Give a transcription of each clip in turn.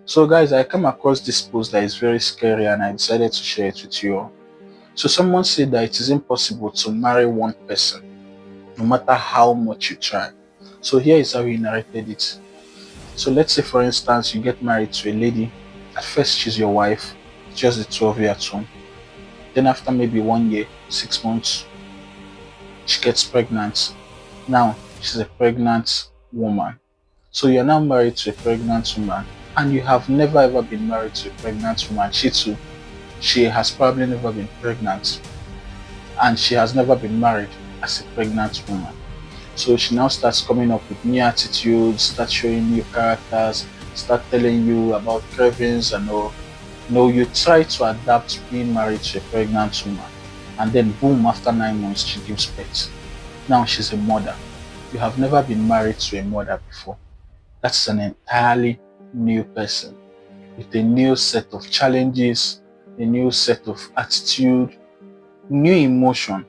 So guys, I came across this post that is very scary and I decided to share it with you all. So someone said that it is impossible to marry one person, no matter how much you try. So here is how he narrated it. So let's say for instance, you get married to a lady. At first she's your wife, just the two of you at home. Then after maybe 1 year, 6 months, she gets pregnant. Now she's a pregnant woman. So you're now married to a pregnant woman and you have never ever been married to a pregnant woman. She too, she has probably never been pregnant and she has never been married as a pregnant woman. So she now starts coming up with new attitudes, start showing new characters, start telling you about cravings and all. No, you try to adapt being married to a pregnant woman, and then boom, after 9 months, she gives birth. Now she's a mother. You have never been married to a mother before. That's an entirely new person with a new set of challenges, a new set of attitude, new emotion.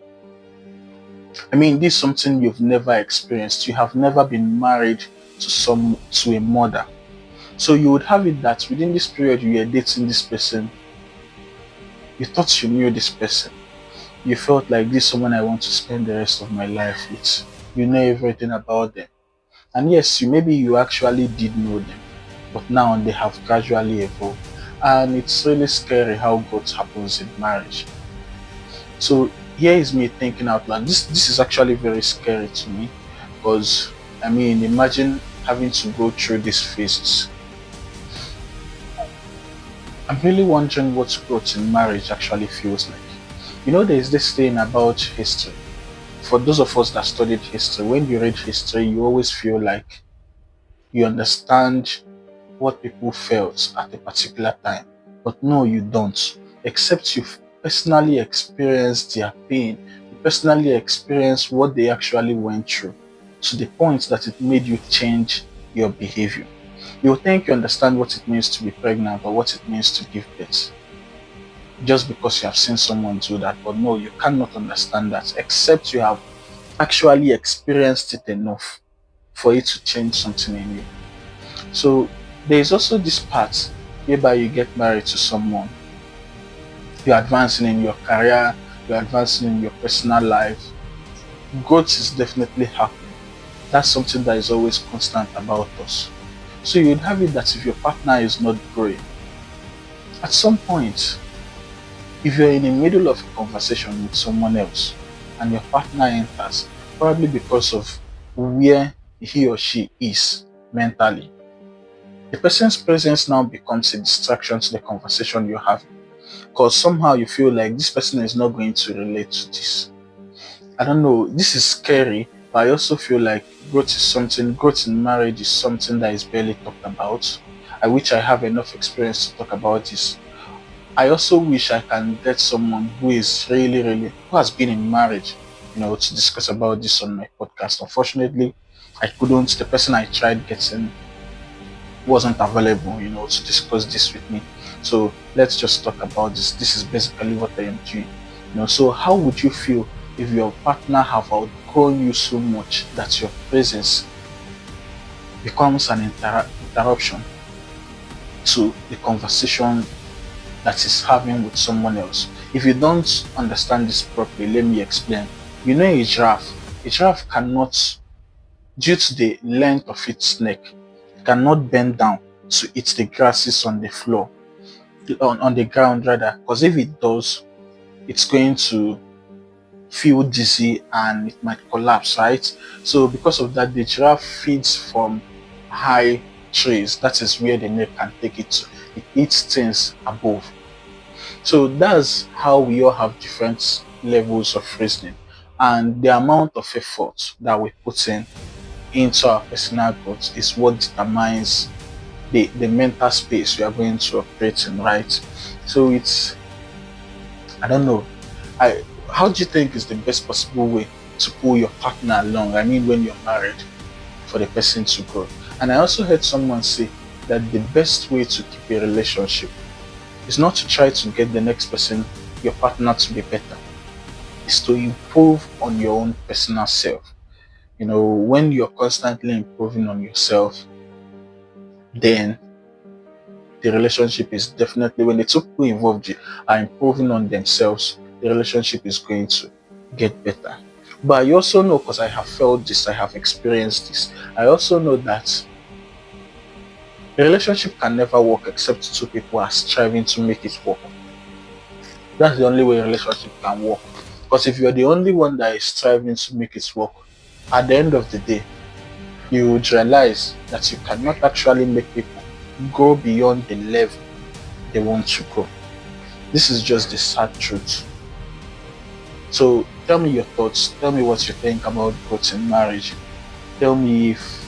I mean, this is something you've never experienced. You have never been married to a mother. So you would have it that within this period you were dating this person, you thought you knew this person. You felt like this is someone I want to spend the rest of my life with. You know everything about them. And yes, maybe you actually did know them, but now they have gradually evolved. And it's really scary how growth happens in marriage. So here is me thinking out loud. This is actually very scary to me because I mean, imagine having to go through these phases. I'm really wondering what growth in marriage actually feels like. You know, there's this thing about history. For those of us that studied history, when you read history, you always feel like you understand what people felt at a particular time. But no, you don't. Except you've personally experienced their pain, you personally experienced what they actually went through to the point that it made you change your behavior. You think you understand what it means to be pregnant or what it means to give birth just because you have seen someone do that. But no, you cannot understand that except you have actually experienced it enough for it to change something in you. So there is also this part whereby you get married to someone, you're advancing in your career, you're advancing in your personal life. Growth is definitely happening. That's something that is always constant about us. So you'd have it that if your partner is not growing, at some point, if you're in the middle of a conversation with someone else and your partner enters, probably because of where he or she is mentally, the person's presence now becomes a distraction to the conversation you're having. Because somehow you feel like this person is not going to relate to this. I don't know, this is scary, but I also feel like growth in marriage is something that is barely talked about. I wish I have enough experience to talk about this. I also wish I can get someone who is who has been in marriage, to discuss about this on my podcast. Unfortunately, I couldn't. The person I tried getting wasn't available, to discuss this with me. So let's just talk about this. This is basically what I am doing. So how would you feel if your partner have outgrown you so much that your presence becomes an interruption to the conversation that is having with someone else? If you don't understand this properly, let me explain. A giraffe cannot, due to the length of its neck, cannot bend down to eat the grasses on the floor, on the ground rather, because if it does, it's going to feel dizzy and it might collapse, right? So because of that, the giraffe feeds from high trees. That is where the neck can take it to. It eats things above. So that's how we all have different levels of reasoning, and the amount of effort that we put into our personal growth is what determines the mental space we are going to operate in, right? So I don't know. How do you think is the best possible way to pull your partner along? I mean, when you're married, for the person to grow. And I also heard someone say that the best way to keep a relationship is not to try to get the next person, your partner, to be better. It's to improve on your own personal self. When you're constantly improving on yourself, then the relationship is definitely, when the two people involved are improving on themselves, the relationship is going to get better. But I also know, because I have felt this, I have experienced this, I also know that a relationship can never work except two people are striving to make it work. That's the only way a relationship can work. Because if you're the only one that is striving to make it work, at the end of the day, you would realize that you cannot actually make people go beyond the level they want to go. This is just the sad truth. So tell me your thoughts. Tell me what you think about growth in marriage. Tell me if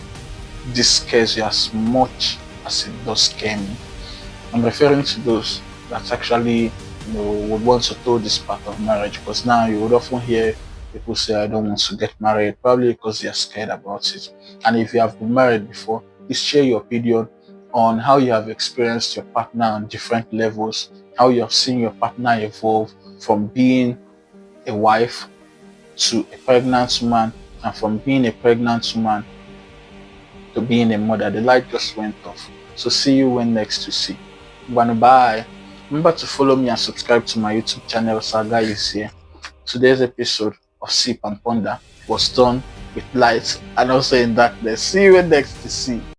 this scares you as much as it does scare me. I'm referring to those that actually, would want to throw this part of marriage, because now you would often hear people say, I don't want to get married, probably because they're scared about it. And if you have been married before, please share your opinion on how you have experienced your partner on different levels, how you have seen your partner evolve from being a wife to a pregnant woman, and from being a pregnant woman to being a mother. The light just went off. So see you when next you see. Bye. Remember to follow me and subscribe to my YouTube channel, SirguyIsHere. Today's episode of Sip and Ponder was done with light and also in darkness. See you when next you see.